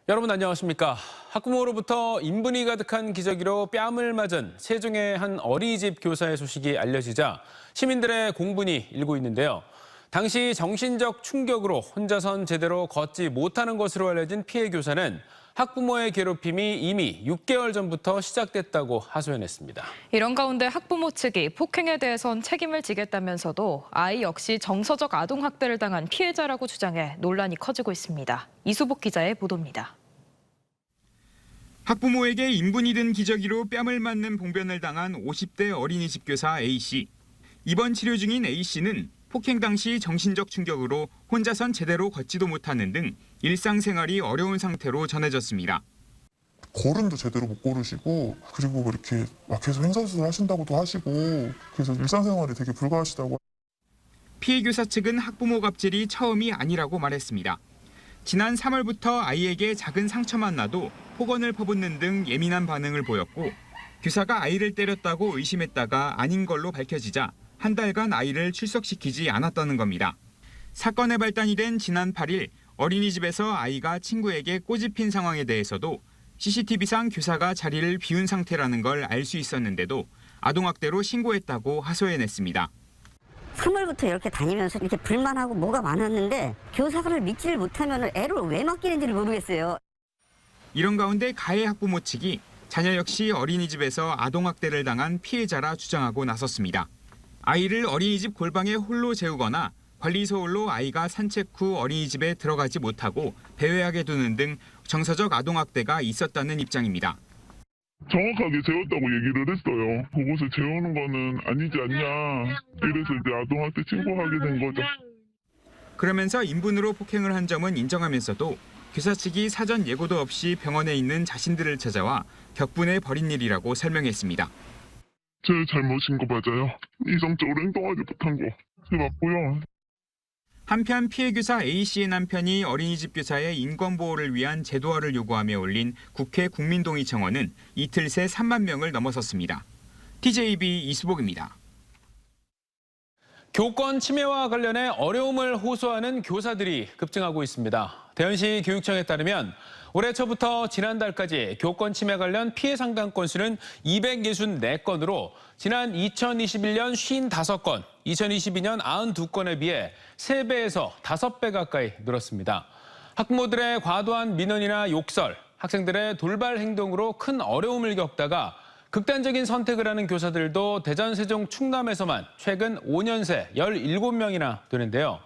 여러분 안녕하십니까? 학부모로부터 인분이 가득한 기저귀로 뺨을 맞은 세종의 한 어린이집 교사의 소식이 알려지자 시민들의 공분이 일고 있는데요. 당시 정신적 충격으로 혼자선 제대로 걷지 못하는 것으로 알려진 피해 교사는 학부모의 괴롭힘이 이미 6개월 전부터 시작됐다고 하소연했습니다. 이런 가운데 학부모 측이 폭행에 대해선 책임을 지겠다면서도 아이 역시 정서적 아동학대를 당한 피해자라고 주장해 논란이 커지고 있습니다. 이수복 기자의 보도입니다. 학부모에게 인분이 든 기저귀로 뺨을 맞는 봉변을 당한 50대 어린이집 교사 A씨. 입원 치료 중인 A씨는 폭행 당시 정신적 충격으로 혼자선 제대로 걷지도 못하는 등 일상생활이 어려운 상태로 전해졌습니다. 걸음도 제대로 못 걸으시고 그리고 이렇게 막 계속 행사수술 하신다고도 하시고 그래서 일상생활이 되게 불가하시다고. 피해 교사 측은 학부모 갑질이 처음이 아니라고 말했습니다. 지난 3월부터 아이에게 작은 상처만 나도 폭언을 퍼붓는 등 예민한 반응을 보였고 교사가 아이를 때렸다고 의심했다가 아닌 걸로 밝혀지자 한 달간 아이를 출석시키지 않았다는 겁니다. 사건의 발단이 된 지난 8일 어린이집에서 아이가 친구에게 꼬집힌 상황에 대해서도 CCTV상 교사가 자리를 비운 상태라는 걸 알 수 있었는데도 아동학대로 신고했다고 하소연했습니다. 3월부터 이렇게 다니면서 이렇게 불만하고 뭐가 많았는데 교사를 믿지를 못하면 애를 왜 맡기는지를 모르겠어요. 이런 가운데 가해 학부모 측이 자녀 역시 어린이집에서 아동학대를 당한 피해자라 주장하고 나섰습니다. 아이를 어린이집 골방에 홀로 재우거나 관리소홀로 아이가 산책 후 어린이집에 들어가지 못하고 배회하게 두는 등 정서적 아동학대가 있었다는 입장입니다. 정확하게 재웠다고 얘기를 했어요. 그곳에 재우는 거는 아니지 않냐. 이래서 이제 아동한테 신고하게 된 거죠. 그러면서 인분으로 폭행을 한 점은 인정하면서도 교사 측이 사전 예고도 없이 병원에 있는 자신들을 찾아와 격분해 버린 일이라고 설명했습니다. 제 잘못인 거 맞아요. 이성적으로 행동하지 못한 거. 제 맞고요. 한편 피해 교사 A씨의 남편이 어린이집 교사의 인권보호를 위한 제도화를 요구하며 올린 국회 국민동의청원은 이틀 새 3만 명을 넘어섰습니다. TJB 이수복입니다. 교권 침해와 관련해 어려움을 호소하는 교사들이 급증하고 있습니다. 대전시 교육청에 따르면 올해 초부터 지난달까지 교권 침해 관련 피해 상담 건수는 264건으로 지난 2021년 55건, 2022년 92건에 비해 3배에서 5배 가까이 늘었습니다. 학부모들의 과도한 민원이나 욕설, 학생들의 돌발 행동으로 큰 어려움을 겪다가 극단적인 선택을 하는 교사들도 대전, 세종, 충남에서만 최근 5년 새 17명이나 되는데요.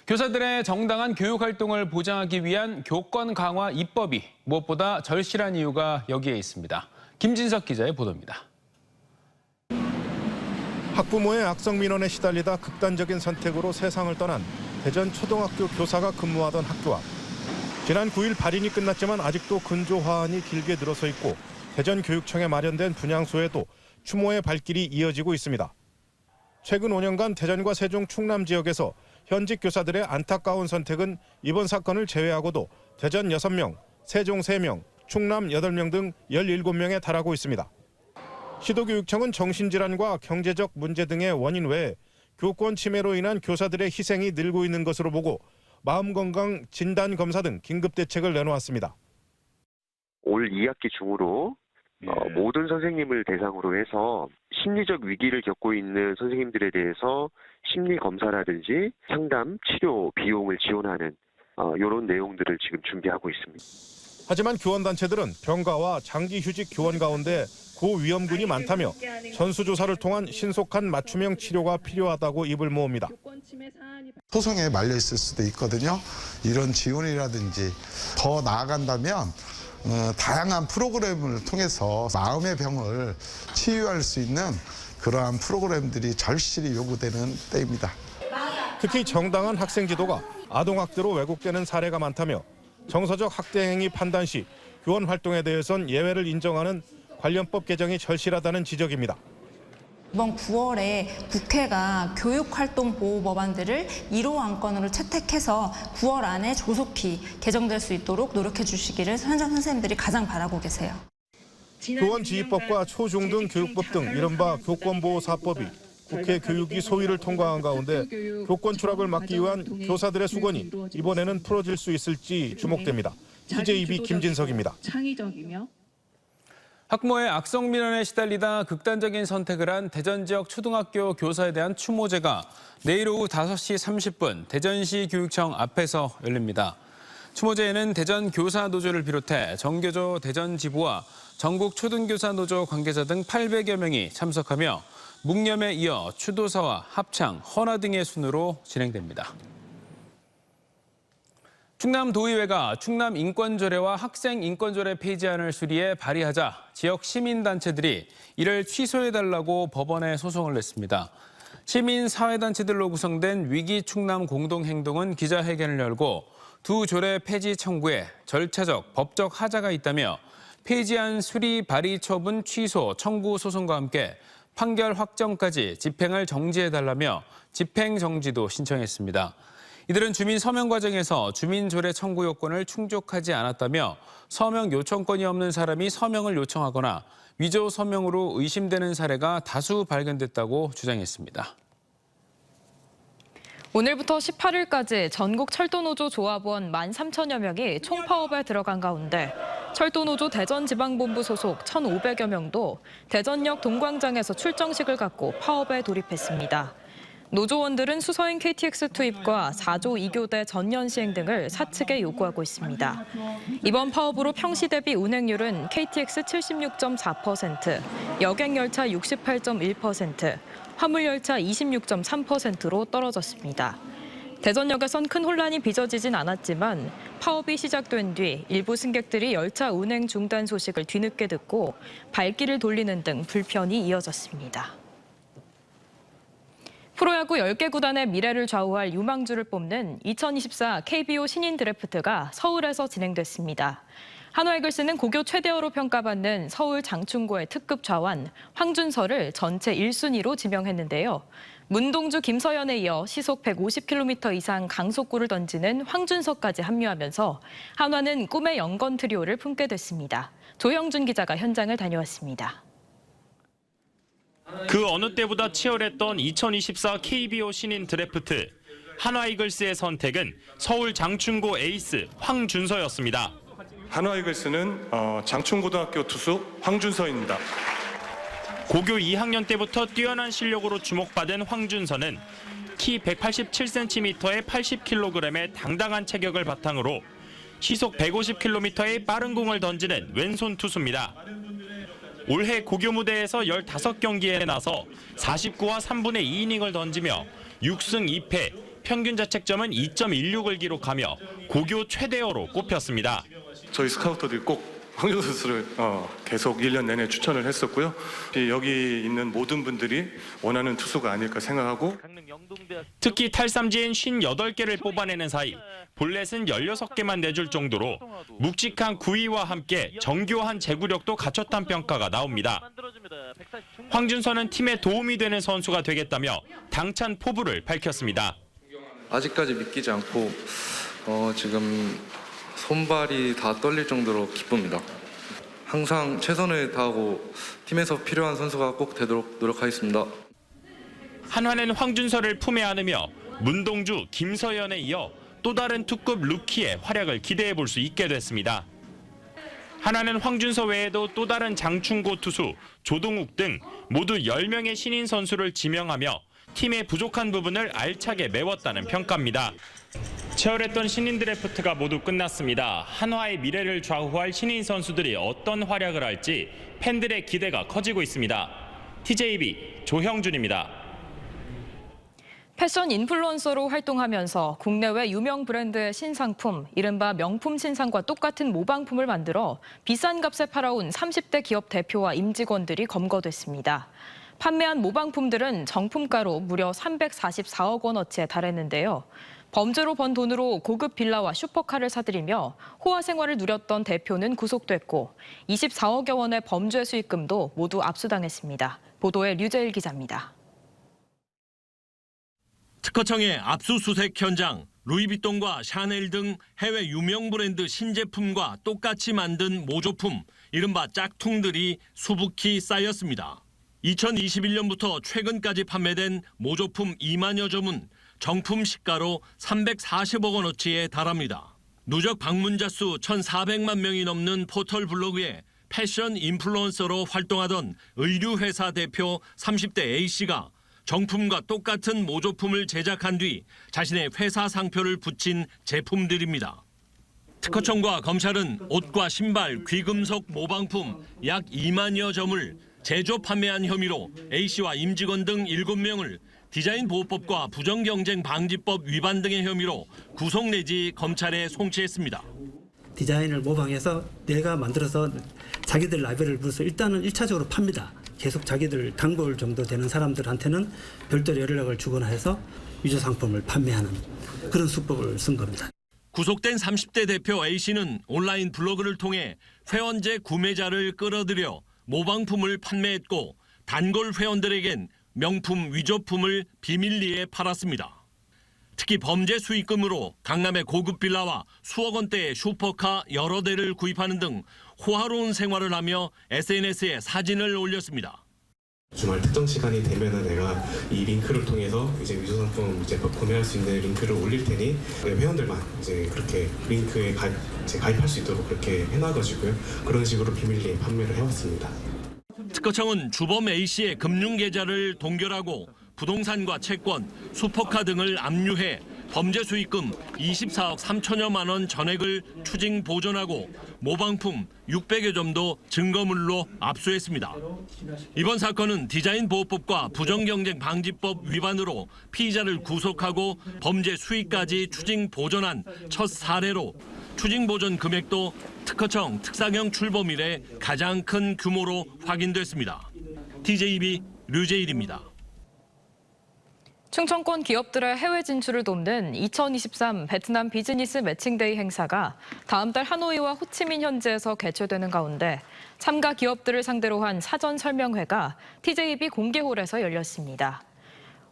교사들의 정당한 교육 활동을 보장하기 위한 교권 강화 입법이 무엇보다 절실한 이유가 여기에 있습니다. 김진석 기자의 보도입니다. 학부모의 악성 민원에 시달리다 극단적인 선택으로 세상을 떠난 대전 초등학교 교사가 근무하던 학교 앞. 지난 9일 발인이 끝났지만 아직도 근조 화환이 길게 늘어서 있고 대전 교육청에 마련된 분향소에도 추모의 발길이 이어지고 있습니다. 최근 5년간 대전과 세종, 충남 지역에서 현직 교사들의 안타까운 선택은 이번 사건을 제외하고도 대전 6명, 세종 3명, 충남 8명 등 17명에 달하고 있습니다. 시도교육청은 정신질환과 경제적 문제 등의 원인 외에 교권 침해로 인한 교사들의 희생이 늘고 있는 것으로 보고 마음건강 진단검사 등 긴급대책을 내놓았습니다. 올 2학기 중으로 모든 선생님을 대상으로 해서 심리적 위기를 겪고 있는 선생님들에 대해서 심리검사라든지 상담, 치료 비용을 지원하는 이런 내용들을 지금 준비하고 있습니다. 하지만 교원단체들은 병가와 장기휴직 교원 가운데 고위험군이 많다며 전수조사를 통한 신속한 맞춤형 치료가 필요하다고 입을 모읍니다. 소송에 말려 있을 수도 있거든요. 이런 지원이라든지 더 나아간다면 다양한 프로그램을 통해서 마음의 병을 치유할 수 있는 그러한 프로그램들이 절실히 요구되는 때입니다. 특히 정당한 학생 지도가 아동학대로 왜곡되는 사례가 많다며 정서적 학대 행위 판단 시 교원 활동에 대해선 예외를 인정하는 관련법 개정이 절실하다는 지적입니다. 이번 9월에 국회가 교육활동보호법안들을 1호 안건으로 채택해서 9월 안에 조속히 개정될 수 있도록 노력해 주시기를 현장 선생님들이 가장 바라고 계세요. 교원지휘법과 초중등 교육법 등 이른바 교권보호사법이 국회 교육위 소위를 통과한 가운데 교권 추락을 막기 위한 교사들의 수건이 이번에는 풀어질 수 있을지 주목됩니다. TJB 김진석입니다. 창의적이며 학부모의 악성 민원에 시달리다 극단적인 선택을 한 대전 지역 초등학교 교사에 대한 추모제가 내일 오후 5시 30분 대전시 교육청 앞에서 열립니다. 추모제에는 대전 교사노조를 비롯해 정교조 대전지부와 전국 초등교사노조 관계자 등 800여 명이 참석하며 묵념에 이어 추도사와 합창, 헌화 등의 순으로 진행됩니다. 충남도의회가 충남인권조례와 학생인권조례 폐지안을 수리해 발의하자 지역 시민단체들이 이를 취소해달라고 법원에 소송을 냈습니다. 시민사회단체들로 구성된 위기충남 공동행동은 기자회견을 열고 두 조례 폐지 청구에 절차적, 법적 하자가 있다며 폐지안 수리 발의 처분 취소 청구 소송과 함께 판결 확정까지 집행을 정지해달라며 집행 정지도 신청했습니다. 이들은 주민 서명 과정에서 주민조례 청구 요건을 충족하지 않았다며 서명 요청권이 없는 사람이 서명을 요청하거나 위조 서명으로 의심되는 사례가 다수 발견됐다고 주장했습니다. 오늘부터 18일까지 전국 철도노조 조합원 13,000여 명이 총파업에 들어간 가운데 철도노조 대전지방본부 소속 1,500여 명도 대전역 동광장에서 출정식을 갖고 파업에 돌입했습니다. 노조원들은 수서인 KTX 투입과 4조 2교대 전면 시행 등을 사측에 요구하고 있습니다. 이번 파업으로 평시 대비 운행률은 KTX 76.4%, 여객열차 68.1%, 화물열차 26.3%로 떨어졌습니다. 대전역에선 큰 혼란이 빚어지진 않았지만 파업이 시작된 뒤 일부 승객들이 열차 운행 중단 소식을 뒤늦게 듣고 발길을 돌리는 등 불편이 이어졌습니다. 프로야구 10개 구단의 미래를 좌우할 유망주를 뽑는 2024 KBO 신인 드래프트가 서울에서 진행됐습니다. 한화이글스는 고교 최대어로 평가받는 서울 장충고의 특급 좌완 황준서를 전체 1순위로 지명했는데요. 문동주, 김서연에 이어 시속 150km 이상 강속구를 던지는 황준서까지 합류하면서 한화는 꿈의 영건 트리오를 품게 됐습니다. 조형준 기자가 현장을 다녀왔습니다. 그 어느 때보다 치열했던 2024 KBO 신인 드래프트. 한화이글스의 선택은 서울 장충고 에이스 황준서였습니다. 한화이글스는 장충고등학교 투수 황준서입니다. 고교 2학년 때부터 뛰어난 실력으로 주목받은 황준서는 키 187cm에 80kg의 당당한 체격을 바탕으로 시속 150km의 빠른 공을 던지는 왼손 투수입니다. 올해 고교 무대에서 15경기에 나서 49와 3분의 2이닝을 던지며 6승 2패, 평균 자책점은 2.16을 기록하며 고교 최대어로 꼽혔습니다. 저희 스카우터들이 꼭 황준서 선수를 계속 1년 내내 추천을 했었고요. 여기 있는 모든 분들이 원하는 투수가 아닐까 생각하고 특히 탈삼진 58개를 뽑아내는 사이 볼넷은 16개만 내줄 정도로 묵직한 구위와 함께 정교한 제구력도 갖췄다는 평가가 나옵니다. 황준서는 팀에 도움이 되는 선수가 되겠다며 당찬 포부를 밝혔습니다. 아직까지 믿기지 않고 지금 손발이 다 떨릴 정도로 기쁩니다. 항상 최선을 다하고 팀에서 필요한 선수가 꼭 되도록 노력하겠습니다. 한화는 황준서를 품에 안으며 문동주, 김서연에 이어 또 다른 투급 루키의 활약을 기대해 볼 수 있게 됐습니다. 한화는 황준서 외에도 또 다른 장충고 투수, 조동욱 등 모두 10명의 신인 선수를 지명하며 팀의 부족한 부분을 알차게 메웠다는 평가입니다. 치열했던 신인 드래프트가 모두 끝났습니다. 한화의 미래를 좌우할 신인 선수들이 어떤 활약을 할지 팬들의 기대가 커지고 있습니다. TJB 조형준입니다. 패션 인플루언서로 활동하면서 국내외 유명 브랜드의 신상품, 이른바 명품 신상과 똑같은 모방품을 만들어 비싼 값에 팔아온 30대 기업 대표와 임직원들이 검거됐습니다. 판매한 모방품들은 정품가로 무려 344억 원어치에 달했는데요. 범죄로 번 돈으로 고급 빌라와 슈퍼카를 사들이며 호화 생활을 누렸던 대표는 구속됐고 24억여 원의 범죄 수익금도 모두 압수당했습니다. 보도에 류재일 기자입니다. 특허청의 압수수색 현장, 루이비통과 샤넬 등 해외 유명 브랜드 신제품과 똑같이 만든 모조품, 이른바 짝퉁들이 수북히 쌓였습니다. 2021년부터 최근까지 판매된 모조품 2만여 점은 정품 시가로 340억 원어치에 달합니다. 누적 방문자 수 1,400만 명이 넘는 포털 블로그에 패션 인플루언서로 활동하던 의류회사 대표 30대 A씨가 정품과 똑같은 모조품을 제작한 뒤 자신의 회사 상표를 붙인 제품들입니다. 특허청과 검찰은 옷과 신발, 귀금속 모방품 약 2만여 점을 제조 판매한 혐의로 A씨와 임직원 등 7명을 디자인보호법과 부정경쟁방지법 위반 등의 혐의로 구속 내지 검찰에 송치했습니다. 디자인을 모방해서 내가 만들어서 자기들 라벨을 불러서 일단은 1차적으로 팝니다. 계속 자기들 단골 정도 되는 사람들한테는 별도로 연락을 주거나 해서 위조 상품을 판매하는 그런 수법을 쓴 겁니다. 구속된 30대 대표 A씨는 온라인 블로그를 통해 회원제 구매자를 끌어들여 모방품을 판매했고 단골 회원들에겐 명품 위조품을 비밀리에 팔았습니다. 특히 범죄 수익금으로 강남의 고급 빌라와 수억 원대의 슈퍼카 여러 대를 구입하는 등 호화로운 생활을 하며 SNS에 사진을 올렸습니다. 주말 특정 시간이 되면은 내가 이 링크를 통해서 이제 위조 상품 이제 구매할 수 있는 링크를 올릴 테니 회원들만 이제 그렇게 링크에 가입할 수 있도록 그렇게 해놔가지고요. 그런 식으로 비밀리에 판매를 해왔습니다. 특허청은 주범 A씨의 금융 계좌를 동결하고 부동산과 채권, 슈퍼카 등을 압류해 범죄 수익금 24억 3천여만 원 전액을 추징 보존하고 모방품 600여 점도 증거물로 압수했습니다. 이번 사건은 디자인보호법과 부정경쟁방지법 위반으로 피의자를 구속하고 범죄 수익까지 추징 보존한 첫 사례로 추징 보존 금액도 특허청 특사경 출범 이래 가장 큰 규모로 확인됐습니다. TJB 류재일입니다. 충청권 기업들의 해외 진출을 돕는 2023 베트남 비즈니스 매칭데이 행사가 다음 달 하노이와 호치민 현지에서 개최되는 가운데 참가 기업들을 상대로 한 사전 설명회가 TJB 공개홀에서 열렸습니다.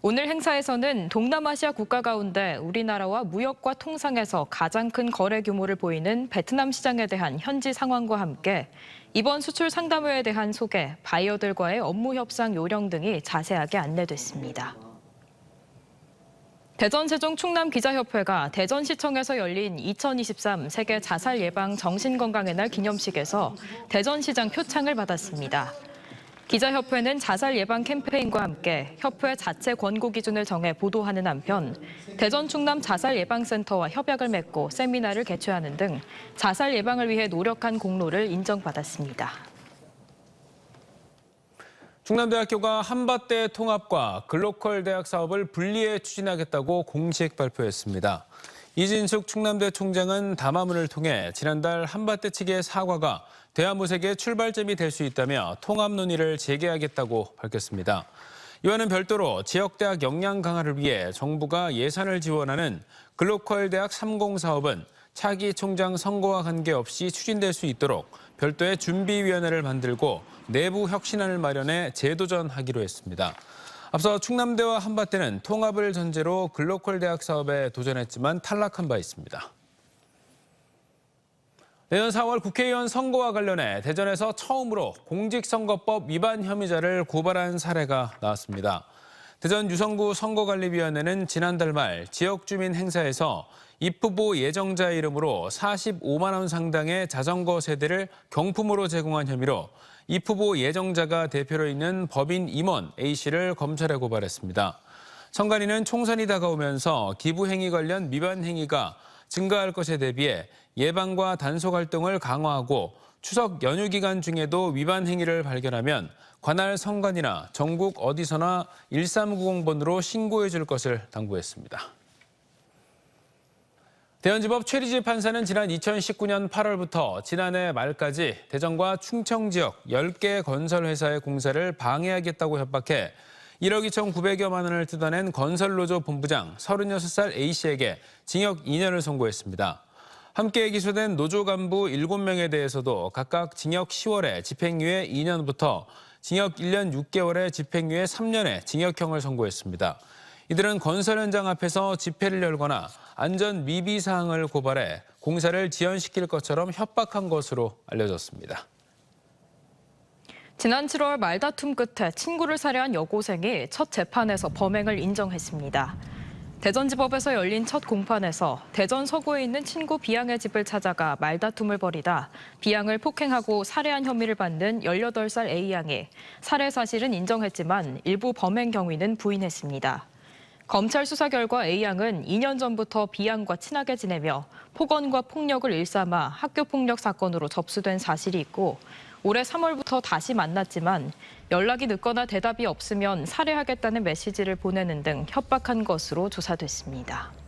오늘 행사에서는 동남아시아 국가 가운데 우리나라와 무역과 통상에서 가장 큰 거래 규모를 보이는 베트남 시장에 대한 현지 상황과 함께 이번 수출 상담회에 대한 소개, 바이어들과의 업무 협상 요령 등이 자세하게 안내됐습니다. 대전세종 충남기자협회가 대전시청에서 열린 2023 세계 자살 예방 정신건강의 날 기념식에서 대전시장 표창을 받았습니다. 기자협회는 자살 예방 캠페인과 함께 협회 자체 권고 기준을 정해 보도하는 한편 대전 충남 자살 예방센터와 협약을 맺고 세미나를 개최하는 등 자살 예방을 위해 노력한 공로를 인정받았습니다. 충남대학교가 한밭대 통합과 글로컬 대학 사업을 분리해 추진하겠다고 공식 발표했습니다. 이진숙 충남대 총장은 담화문을 통해 지난달 한밭대 측의 사과가 대화모색의 출발점이 될 수 있다며 통합 논의를 재개하겠다고 밝혔습니다. 이와는 별도로 지역대학 역량 강화를 위해 정부가 예산을 지원하는 글로컬 대학 30 사업은 차기 총장 선거와 관계없이 추진될 수 있도록 별도의 준비위원회를 만들고 내부 혁신안을 마련해 재도전하기로 했습니다. 앞서 충남대와 한밭대는 통합을 전제로 글로컬 대학 사업에 도전했지만 탈락한 바 있습니다. 내년 4월 국회의원 선거와 관련해 대전에서 처음으로 공직선거법 위반 혐의자를 고발한 사례가 나왔습니다. 대전 유성구 선거관리위원회는 지난달 말 지역 주민 행사에서 입후보 예정자 이름으로 45만 원 상당의 자전거 세대를 경품으로 제공한 혐의로 입후보 예정자가 대표로 있는 법인 임원 A씨를 검찰에 고발했습니다. 선관위는 총선이 다가오면서 기부 행위 관련 위반 행위가 증가할 것에 대비해 예방과 단속 활동을 강화하고 추석 연휴 기간 중에도 위반 행위를 발견하면 관할 선관위나 전국 어디서나 1390번으로 신고해 줄 것을 당부했습니다. 대전지법 최리지 판사는 지난 2019년 8월부터 지난해 말까지 대전과 충청 지역 10개 건설회사의 공사를 방해하겠다고 협박해 1억 2,900여만 원을 뜯어낸 건설노조 본부장 36살 A씨에게 징역 2년을 선고했습니다. 함께 기소된 노조 간부 7명에 대해서도 각각 징역 10월에 집행유예 2년부터 징역 1년 6개월에 집행유예 3년의 징역형을 선고했습니다. 이들은 건설 현장 앞에서 집회를 열거나 안전 미비 사항을 고발해 공사를 지연시킬 것처럼 협박한 것으로 알려졌습니다. 지난 7월 말다툼 끝에 친구를 살해한 여고생이 첫 재판에서 범행을 인정했습니다. 대전지법에서 열린 첫 공판에서 대전 서구에 있는 친구 B양의 집을 찾아가 말다툼을 벌이다 B양을 폭행하고 살해한 혐의를 받는 18살 A양이 살해 사실은 인정했지만 일부 범행 경위는 부인했습니다. 검찰 수사 결과 A양은 2년 전부터 B양과 친하게 지내며 폭언과 폭력을 일삼아 학교폭력 사건으로 접수된 사실이 있고 올해 3월부터 다시 만났지만 연락이 늦거나 대답이 없으면 살해하겠다는 메시지를 보내는 등 협박한 것으로 조사됐습니다.